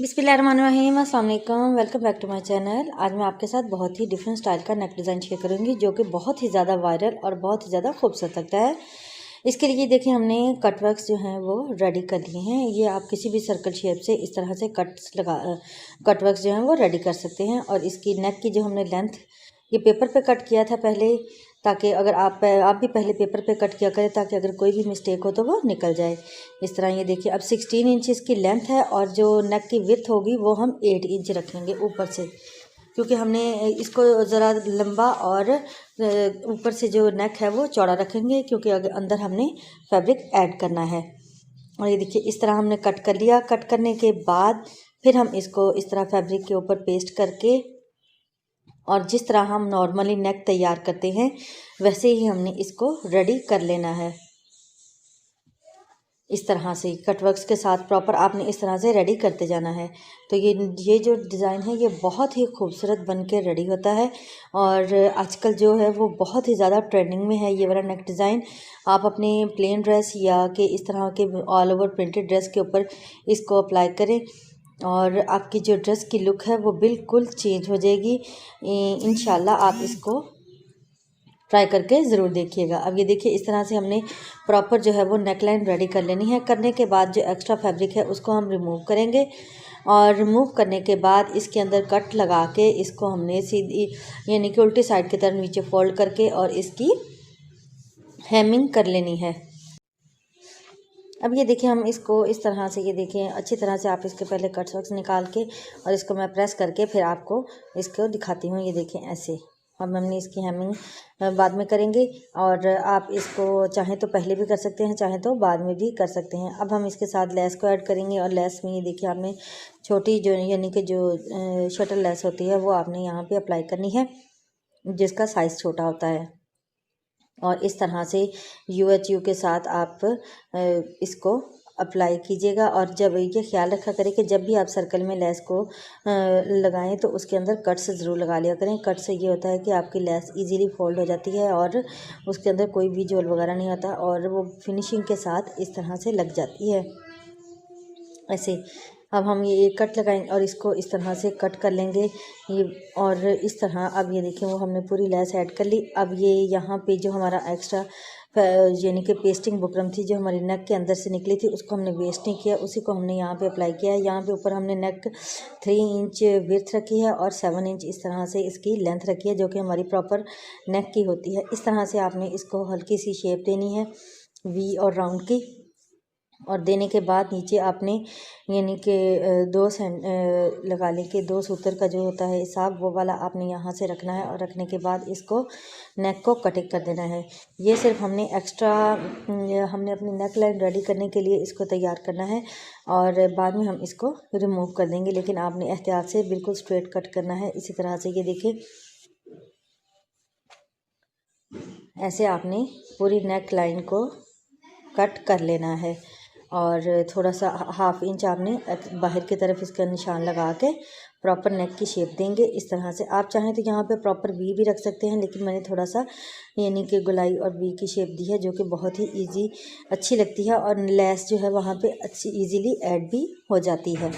बिस्मिल्लाहिर्रहमानिर्रहीम, अस्सलाम वालेकुम, welcome back to my channel. आज मैं आपके साथ बहुत ही डिफरेंट स्टाइल का नेक डिज़ाइन शेयर करूंगी जो कि बहुत ही ज़्यादा वायरल और बहुत ही ज़्यादा खूबसूरत लगता है। इसके लिए देखिए हमने कट वर्क्स जो हैं वो रेडी कर लिए हैं। ये आप किसी भी सर्कल शेप से इस तरह से कट वर्क्स जो हैं वो रेडी कर सकते हैं। और इसकी नेक की जो हमने लेंथ ये पेपर पे कट किया था पहले, ताकि अगर आप भी पहले पेपर पे कट किया करें ताकि अगर कोई भी मिस्टेक हो तो वो निकल जाए। इस तरह ये देखिए अब 16 इंच इसकी लेंथ है और जो नेक की विड्थ होगी वो हम 8 इंच रखेंगे ऊपर से, क्योंकि हमने इसको ज़रा लंबा और ऊपर से जो नेक है वो चौड़ा रखेंगे, क्योंकि अगर अंदर हमने फैब्रिक ऐड करना है। और ये देखिए इस तरह हमने कट कर लिया। कट करने के बाद फिर हम इसको इस तरह फैब्रिक के ऊपर पेस्ट करके, और जिस तरह हम नॉर्मली नेक तैयार करते हैं वैसे ही हमने इसको रेडी कर लेना है। इस तरह से कटवर्क्स के साथ प्रॉपर आपने इस तरह से रेडी करते जाना है। तो ये जो डिज़ाइन है ये बहुत ही खूबसूरत बन के रेडी होता है और आजकल जो है वो बहुत ही ज़्यादा ट्रेंडिंग में है ये वाला नेक डिज़ाइन। आप अपने प्लेन ड्रेस या कि इस तरह के ऑल ओवर प्रिंटेड ड्रेस के ऊपर इसको अप्लाई करें और आपकी जो ड्रेस की लुक है वो बिल्कुल चेंज हो जाएगी। इंशाल्लाह आप इसको ट्राई करके ज़रूर देखिएगा। अब ये देखिए इस तरह से हमने प्रॉपर जो है वो नेकलाइन रेडी कर लेनी है। करने के बाद जो एक्स्ट्रा फैब्रिक है उसको हम रिमूव करेंगे और रिमूव करने के बाद इसके अंदर कट लगा के इसको हमने सीधी यानी कि उल्टी साइड की तरफ नीचे फोल्ड करके और इसकी हेमिंग कर लेनी है। अब ये देखिए हम इसको इस तरह से ये देखिए अच्छी तरह से आप इसके पहले कट्स वक्स निकाल के और इसको मैं प्रेस करके फिर आपको इसको दिखाती हूँ। ये देखिए ऐसे अब हमने इसकी हेमिंग बाद में करेंगे और आप इसको चाहें तो पहले भी कर सकते हैं, चाहें तो बाद में भी कर सकते हैं। अब हम इसके साथ लेस को ऐड करेंगे और लेस में ये देखिए आपने छोटी जो यानी कि जो शटल लेस होती है वो आपने यहाँ पे अप्लाई करनी है जिसका साइज़ छोटा होता है। और इस तरह से UHU के साथ आप इसको अप्लाई कीजिएगा। और जब ये ख्याल रखा करें कि जब भी आप सर्कल में लेस को लगाएं तो उसके अंदर कट से ज़रूर लगा लिया करें। कट से ये होता है कि आपकी लेस इजीली फोल्ड हो जाती है और उसके अंदर कोई भी झोल वगैरह नहीं आता और वो फिनिशिंग के साथ इस तरह से लग जाती है ऐसे। अब हम ये कट लगाएंगे और इसको इस तरह से कट कर लेंगे ये। और इस तरह अब ये देखें वो हमने पूरी लेस ऐड कर ली। अब ये यहाँ पे जो हमारा एक्स्ट्रा यानी कि पेस्टिंग बुकरम थी जो हमारी नेक के अंदर से निकली थी उसको हमने वेस्ट नहीं किया, उसी को हमने यहाँ पे अप्लाई किया है। यहाँ पे ऊपर हमने नेक 3 इंच विड्थ रखी है और 7 इंच इस तरह से इसकी लेंथ रखी है जो कि हमारी प्रॉपर नेक की होती है। इस तरह से आपने इसको हल्की सी शेप देनी है वी और राउंड की। और देने के बाद नीचे आपने यानी कि 2 लगा लें कि 2 सूत्र का जो होता है हिसाब वो वाला आपने यहाँ से रखना है और रखने के बाद इसको नेक को कटिंग कर देना है। ये सिर्फ हमने एक्स्ट्रा हमने अपनी नेक लाइन रेडी करने के लिए इसको तैयार करना है और बाद में हम इसको रिमूव कर देंगे, लेकिन आपने एहतियात से बिल्कुल स्ट्रेट कट करना है। इसी तरह से ये देखिए ऐसे आपने पूरी नेक लाइन को कट कर लेना है और थोड़ा सा 1/2 इंच आपने बाहर की तरफ इसका निशान लगा के प्रॉपर नेक की शेप देंगे। इस तरह से आप चाहें तो यहाँ पे प्रॉपर वी भी रख सकते हैं, लेकिन मैंने थोड़ा सा यानी कि गुलाई और वी की शेप दी है जो कि बहुत ही इजी अच्छी लगती है और लेस जो है वहाँ पे अच्छी इजीली ऐड भी हो जाती है।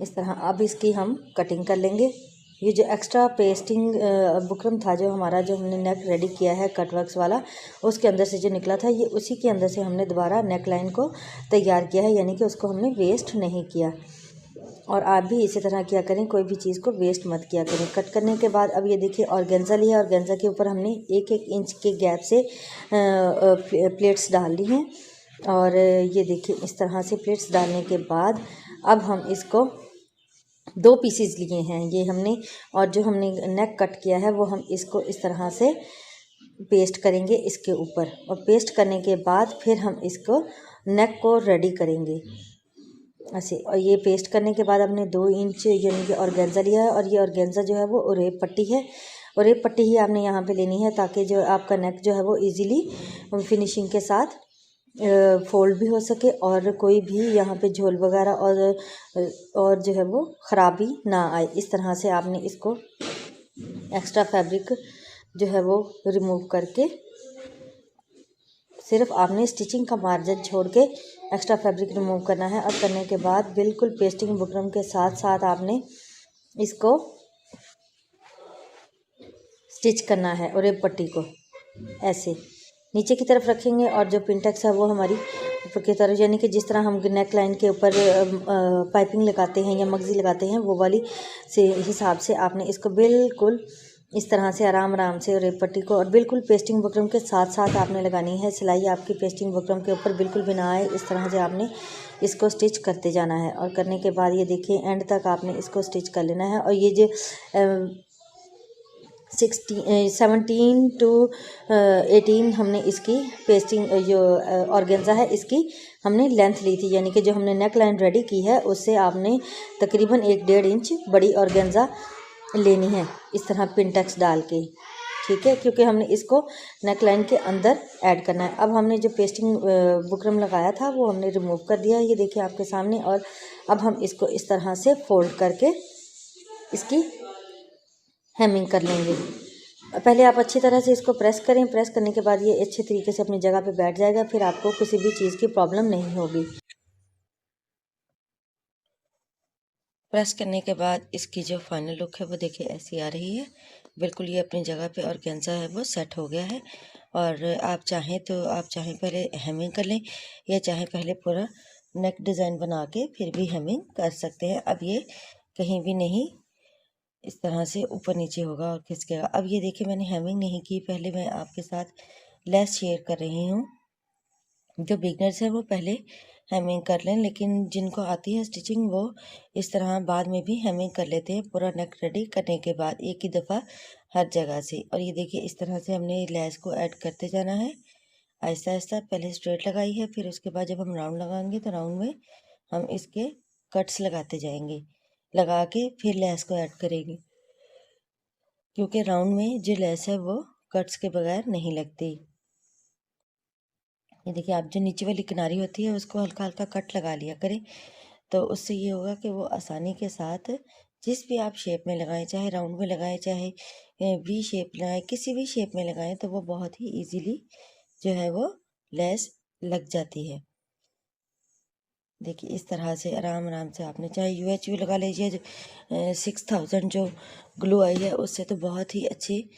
इस तरह अब इसकी हम कटिंग कर लेंगे। ये जो एक्स्ट्रा पेस्टिंग बुकरम था जो हमने नेक रेडी किया है कटवर्क्स वाला, उसके अंदर से जो निकला था ये उसी के अंदर से हमने दोबारा नेक लाइन को तैयार किया है, यानी कि उसको हमने वेस्ट नहीं किया। और आप भी इसी तरह किया करें, कोई भी चीज़ को वेस्ट मत किया करें। कट करने के बाद अब ये देखिए ऑर्गेन्जा लिया, ऑर्गेन्जा के ऊपर हमने 1-1 इंच के गैप से प्लेट्स डाल ली हैं। और ये देखिए इस तरह से प्लेट्स डालने के बाद अब हम इसको 2 पीसीज लिए हैं ये हमने, और जो हमने नेक कट किया है वो हम इसको इस तरह से पेस्ट करेंगे इसके ऊपर। और पेस्ट करने के बाद फिर हम इसको नेक को रेडी करेंगे ऐसे। और ये पेस्ट करने के बाद हमने 2 इंच यानी कि ऑर्गेन्जा लिया है और ये ऑर्गेन्जा जो है वो उरेप पट्टी है। उरेप पट्टी ही आपने यहाँ पे लेनी है ताकि जो आपका नेक जो है वो ईज़िली फिनिशिंग के साथ फोल्ड भी हो सके और कोई भी यहाँ पे झोल वगैरह और जो है वो ख़राबी ना आए। इस तरह से आपने इसको एक्स्ट्रा फैब्रिक जो है वो रिमूव करके सिर्फ आपने स्टिचिंग का मार्जिन छोड़ के एक्स्ट्रा फैब्रिक रिमूव करना है। और करने के बाद बिल्कुल पेस्टिंग बुकरम के साथ साथ आपने इसको स्टिच करना है। और एक पट्टी को ऐसे नीचे की तरफ रखेंगे और जो पिनटेक्स है वो हमारी ऊपर की तरफ, यानी कि जिस तरह हम नेक लाइन के ऊपर पाइपिंग लगाते हैं या मगजी लगाते हैं वो वाली से हिसाब से आपने इसको बिल्कुल इस तरह से आराम आराम से रेप पट्टी को और बिल्कुल पेस्टिंग बुकरम के साथ साथ आपने लगानी है। सिलाई आपकी पेस्टिंग बुकरम के ऊपर बिल्कुल भी ना आए, इस तरह से आपने इसको स्टिच करते जाना है। और करने के बाद ये देखिए एंड तक आपने इसको स्टिच कर लेना है। और ये जो 17 to 18 हमने इसकी पेस्टिंग जो ऑर्गेन्जा है इसकी हमने लेंथ ली थी, यानी कि जो हमने नेक लाइन रेडी की है उससे आपने तकरीबन 1-1.5 इंच बड़ी ऑर्गेन्जा लेनी है इस तरह पिनटेक्स डाल के, ठीक है, क्योंकि हमने इसको नेक लाइन के अंदर ऐड करना है। अब हमने जो पेस्टिंग बुकरम लगाया था वो हमने रिमूव कर दिया है, ये देखिए आपके सामने। और अब हम इसको इस तरह से फोल्ड करके इसकी हेमिंग कर लेंगे। पहले आप अच्छी तरह से इसको प्रेस करें, प्रेस करने के बाद ये अच्छे तरीके से अपनी जगह पे बैठ जाएगा, फिर आपको किसी भी चीज़ की प्रॉब्लम नहीं होगी। प्रेस करने के बाद इसकी जो फाइनल लुक है वो देखिए ऐसी आ रही है। बिल्कुल ये अपनी जगह पे ऑर्गेन्जा है वो सेट हो गया है। और आप चाहें पहले हेमिंग कर लें या चाहें पहले पूरा नेक डिज़ाइन बना के फिर भी हेमिंग कर सकते हैं। अब ये कहीं भी नहीं इस तरह से ऊपर नीचे होगा और खिसकेगा। अब ये देखिए मैंने हेमिंग नहीं की, पहले मैं आपके साथ लेस शेयर कर रही हूँ। जो बिगनर्स हैं वो पहले हेमिंग कर लें, लेकिन जिनको आती है स्टिचिंग वो इस तरह बाद में भी हेमिंग कर लेते हैं पूरा नेक रेडी करने के बाद एक ही दफ़ा हर जगह से। और ये देखिए इस तरह से हमने लेस को ऐड करते जाना है आहिस्ता आहिस्ता। पहले स्ट्रेट लगाई है, फिर उसके बाद जब हम राउंड लगाएंगे तो राउंड में हम इसके कट्स लगाते जाएंगे, लगा के फिर लेस को ऐड करेंगे, क्योंकि राउंड में जो लेस है वो कट्स के बगैर नहीं लगती। ये देखिए आप जो नीचे वाली किनारी होती है उसको हल्का हल्का कट लगा लिया करें, तो उससे ये होगा कि वो आसानी के साथ जिस भी आप शेप में लगाएं, चाहे राउंड में लगाएं चाहे वी शेप लगाएं, किसी भी शेप में लगाएं तो वो बहुत ही इजीली जो है वो लेस लग जाती है। देखिए इस तरह से आराम आराम से आपने चाहे UHV लगा लीजिए, 6000 जो ग्लू आई है उससे तो बहुत ही अच्छी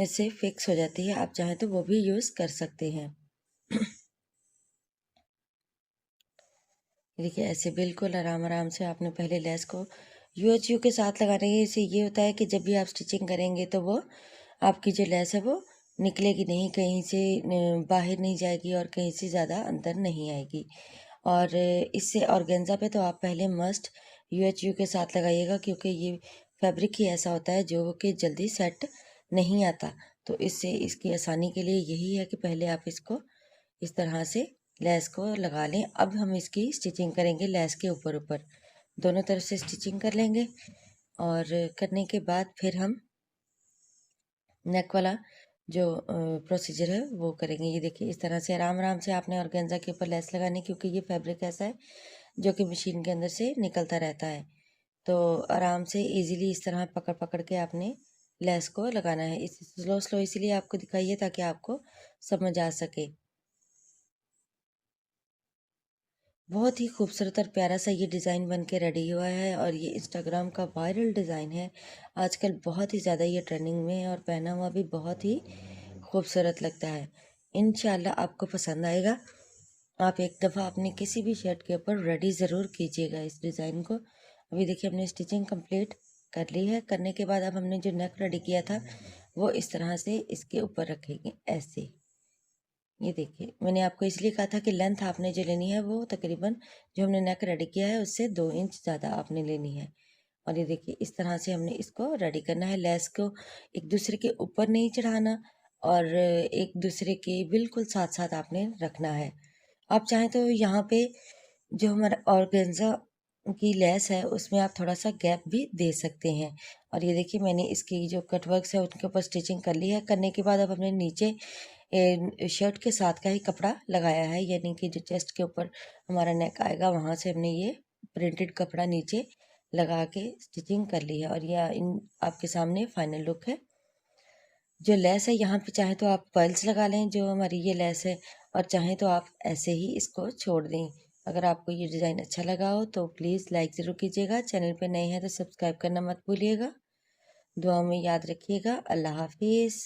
से फिक्स हो जाती है, आप चाहें तो वो भी यूज़ कर सकते हैं। देखिए ऐसे बिल्कुल आराम आराम से आपने पहले लेस को UHV के साथ लगाने के इससे ये होता है कि जब भी आप स्टिचिंग करेंगे तो वो आपकी जो लेस है वो निकलेगी नहीं, कहीं से बाहर नहीं जाएगी और कहीं से ज़्यादा अंदर नहीं आएगी। और इससे ऑर्गेन्जा पे तो आप पहले मस्ट UHV के साथ लगाइएगा, क्योंकि ये फैब्रिक ही ऐसा होता है जो कि जल्दी सेट नहीं आता। तो इससे इसकी आसानी के लिए यही है कि पहले आप इसको इस तरह से लेस को लगा लें। अब हम इसकी स्टिचिंग करेंगे लेस के ऊपर ऊपर, दोनों तरफ से स्टिचिंग कर लेंगे। और करने के बाद फिर हम नेक वाला जो प्रोसीजर है वो करेंगे। ये देखिए इस तरह से आराम आराम से आपने ऑर्गेन्जा के ऊपर लेस लगानी, क्योंकि ये फैब्रिक ऐसा है जो कि मशीन के अंदर से निकलता रहता है। तो आराम से इजीली इस तरह पकड़ पकड़ के आपने लेस को लगाना है। इस स्लो स्लो इसीलिए आपको दिखाइए ताकि आपको समझ आ सके। बहुत ही खूबसूरत और प्यारा सा ये डिज़ाइन बन के रेडी हुआ है और ये इंस्टाग्राम का वायरल डिज़ाइन है। आजकल बहुत ही ज़्यादा ये ट्रेंडिंग में है और पहना हुआ भी बहुत ही खूबसूरत लगता है। इंशाल्लाह आपको पसंद आएगा। आप एक दफ़ा अपनी किसी भी शर्ट के ऊपर रेडी ज़रूर कीजिएगा इस डिज़ाइन को। अभी देखिए हमने स्टिचिंग कंप्लीट कर ली है। करने के बाद अब हमने जो नेक रेडी किया था वो इस तरह से इसके ऊपर रखेंगे ऐसे। ये देखिए मैंने आपको इसलिए कहा था कि लेंथ आपने जो लेनी है वो तकरीबन जो हमने नेक रेडी किया है उससे 2 इंच ज़्यादा आपने लेनी है। और ये देखिए इस तरह से हमने इसको रेडी करना है। लेस को एक दूसरे के ऊपर नहीं चढ़ाना और एक दूसरे के बिल्कुल साथ साथ आपने रखना है। आप चाहें तो यहाँ पे जो हमारा ऑर्गेन्जा की लेस है उसमें आप थोड़ा सा गैप भी दे सकते हैं। और ये देखिए मैंने इसकी जो कटवर्क्स है उनके ऊपर स्टिचिंग कर ली है। करने के बाद अब हमने नीचे शर्ट के साथ का ही कपड़ा लगाया है, यानी कि जो चेस्ट के ऊपर हमारा नेक आएगा वहाँ से हमने ये प्रिंटेड कपड़ा नीचे लगा के स्टिचिंग कर ली है। और यह इन आपके सामने फाइनल लुक है। जो लेस है यहाँ पे चाहे तो आप पर्ल्स लगा लें, जो हमारी ये लेस है, और चाहें तो आप ऐसे ही इसको छोड़ दें। अगर आपको ये डिज़ाइन अच्छा लगा हो तो प्लीज़ लाइक ज़रूर कीजिएगा। चैनल पे नए हैं तो सब्सक्राइब करना मत भूलिएगा। दुआ में याद रखिएगा। अल्लाह हाफिज़।